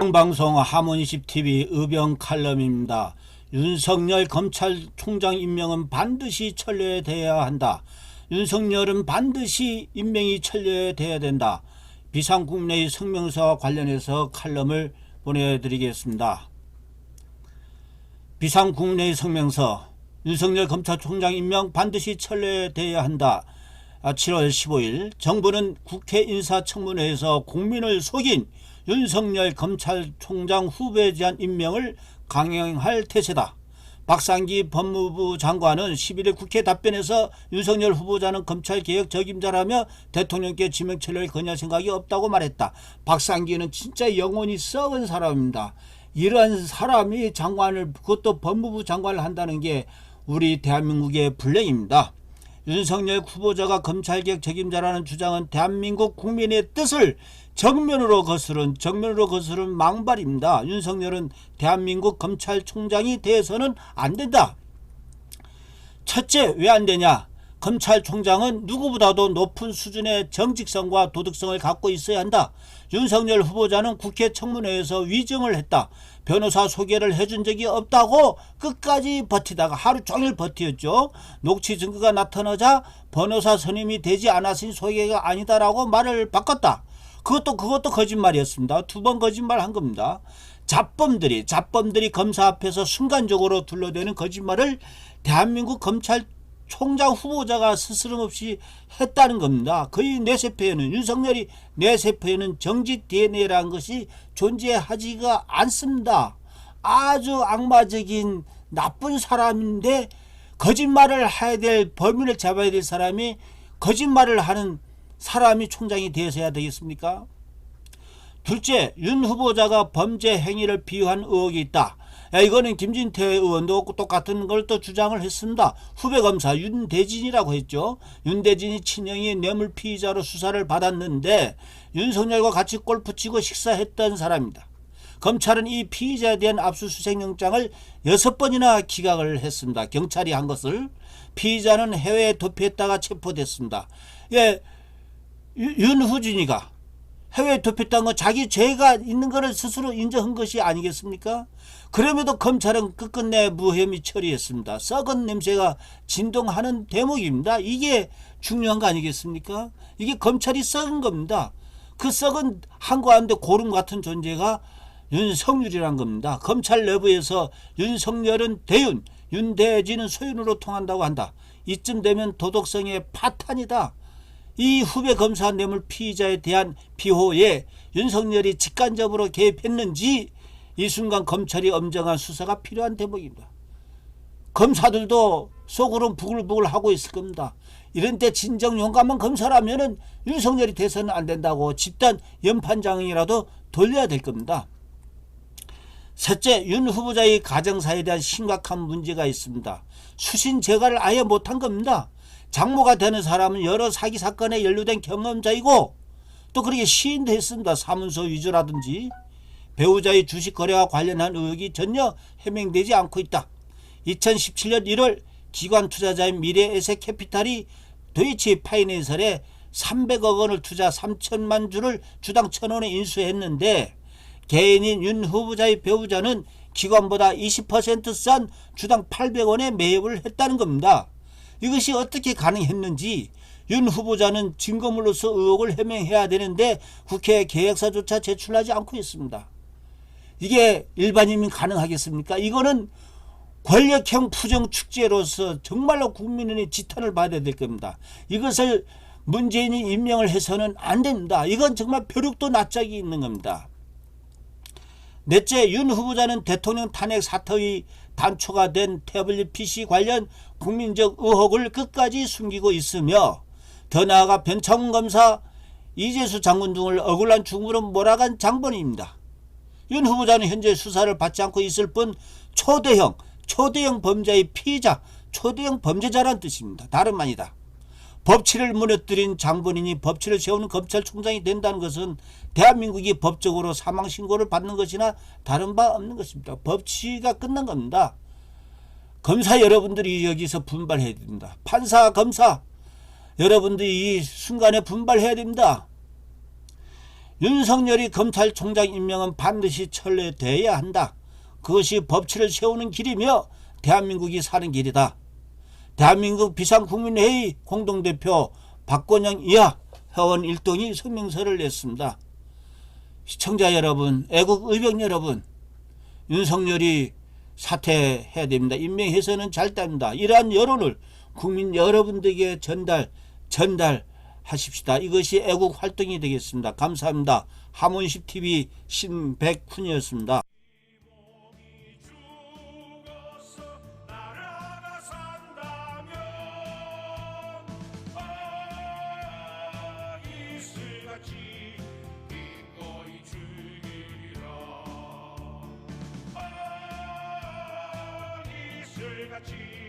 방송 하모니십TV 의병 칼럼입니다. 윤석열 검찰총장 임명은 반드시 철회돼야 한다. 윤석열은 반드시 임명이 철회돼야 된다. 비상국내의 성명서와 관련해서 칼럼을 보내드리겠습니다. 비상국내의 성명서, 윤석열 검찰총장 임명 반드시 철회돼야 한다. 7월 15일 정부는 국회 인사청문회에서 국민을 속인 윤석열 검찰총장 후보에 대한 임명을 강행할 태세다. 박상기 법무부 장관은 11일 국회 답변에서 윤석열 후보자는 검찰개혁 적임자라며 대통령께 지명 철회를 건의할 생각이 없다고 말했다. 박상기는 진짜 영혼이 썩은 사람입니다. 이러한 사람이 장관을, 그것도 법무부 장관을 한다는 게 우리 대한민국의 불행입니다. 윤석열 후보자가 검찰개혁 적임자라는 주장은 대한민국 국민의 뜻을 정면으로 거스른 망발입니다. 윤석열은 대한민국 검찰총장이 돼서는 안 된다. 첫째, 왜 안 되냐? 검찰총장은 누구보다도 높은 수준의 정직성과 도덕성을 갖고 있어야 한다. 윤석열 후보자는 국회 청문회에서 위증을 했다. 변호사 소개를 해준 적이 없다고 끝까지 버티다가 하루 종일 버텼죠. 녹취 증거가 나타나자 변호사 선임이 되지 않았으니 소개가 아니다라고 말을 바꿨다. 그것도 거짓말이었습니다. 두 번 거짓말한 겁니다. 잡범들이 검사 앞에서 순간적으로 둘러대는 거짓말을 대한민국 검찰총장 후보자가 스스럼없이 했다는 겁니다. 그의 뇌세포에는, 윤석열이 뇌세포에는 정직 DNA라는 것이 존재하지가 않습니다. 아주 악마적인 나쁜 사람인데 거짓말을 해야 될, 범인을 잡아야 될 사람이 거짓말을 하는 사람이 총장이 되어서야 되겠습니까? 둘째, 윤 후보자가 범죄 행위를 비유한 의혹이 있다. 이거는 김진태 의원도 똑같은 걸 또 주장을 했습니다. 후배 검사 윤대진이라고 했죠. 윤대진이 친형이 뇌물 피의자로 수사를 받았는데 윤석열과 같이 골프 치고 식사했던 사람입니다. 검찰은 이 피의자에 대한 압수수색 영장을 6번이나 기각을 했습니다. 경찰이 한 것을. 피의자는 해외에 도피했다가 체포됐습니다. 윤후진이가 해외에 도피했다는 건 자기 죄가 있는 것을 스스로 인정한 것이 아니겠습니까? 그럼에도 검찰은 끝끝내 무혐의 처리했습니다. 썩은 냄새가 진동하는 대목입니다. 이게 중요한 거 아니겠습니까? 이게 검찰이 썩은 겁니다. 그 썩은 한가운데 고름 같은 존재가 윤석열이란 겁니다. 검찰 내부에서 윤석열은 대윤, 윤대진은 소윤으로 통한다고 한다. 이쯤 되면 도덕성의 파탄이다. 이 후배 검사 뇌물 피의자에 대한 비호에 윤석열이 직간접으로 개입했는지 이 순간 검찰이 엄정한 수사가 필요한 대목입니다. 검사들도 속으로 부글부글 하고 있을 겁니다. 이런 때 진정 용감한 검사라면 윤석열이 돼서는 안 된다고 집단 연판장이라도 돌려야 될 겁니다. 셋째, 윤 후보자의 가정사에 대한 심각한 문제가 있습니다. 수신 제거를 아예 못한 겁니다. 장모가 되는 사람은 여러 사기 사건에 연루된 경험자이고 또 그렇게 시인도 했습니다. 사문서 위조라든지. 배우자의 주식 거래와 관련한 의혹이 전혀 해명되지 않고 있다. 2017년 1월 기관 투자자인 미래에셋캐피탈이 도이치 파이낸셜에 300억 원을 투자 3천만 주를 주당 1,000원에 인수했는데 개인인 윤 후보자의 배우자는 기관보다 20% 싼 주당 800원에 매입을 했다는 겁니다. 이것이 어떻게 가능했는지 윤 후보자는 증거물로서 의혹을 해명해야 되는데 국회 계획서조차 제출하지 않고 있습니다. 이게 일반인이 가능하겠습니까? 이거는 권력형 부정축제로서 정말로 국민의 지탄을 받아야 될 겁니다. 이것을 문재인이 임명을 해서는 안 됩니다. 이건 정말 벼룩도 낯짝이 있는 겁니다. 넷째, 윤 후보자는 대통령 탄핵 사태의 단초가 된 태블릿 PC 관련 국민적 의혹을 끝까지 숨기고 있으며 더 나아가 변창훈 검사, 이재수 장군 등을 억울한 죽음으로 몰아간 장본인입니다. 윤 후보자는 현재 수사를 받지 않고 있을 뿐 초대형 범죄의 피의자, 초대형 범죄자란 뜻입니다. 다름 아니다. 법치를 무너뜨린 장본인이 법치를 세우는 검찰총장이 된다는 것은 대한민국이 법적으로 사망신고를 받는 것이나 다른 바 없는 것입니다. 법치가 끝난 겁니다. 검사 여러분들이 여기서 분발해야 됩니다. 판사, 검사 여러분들이 이 순간에 분발해야 됩니다. 윤석열이 검찰총장 임명은 반드시 철회돼야 한다. 그것이 법치를 세우는 길이며 대한민국이 사는 길이다. 대한민국 비상국민회의 공동대표 박건영 이하 회원 1동이 성명서를 냈습니다. 시청자 여러분, 애국 의병 여러분, 윤석열이 사퇴해야 됩니다. 임명해서는 잘답니다. 이러한 여론을 국민 여러분들에게 전달하십시다. 이것이 애국 활동이 되겠습니다. 감사합니다. 하몬십TV 신백훈이었습니다. 같이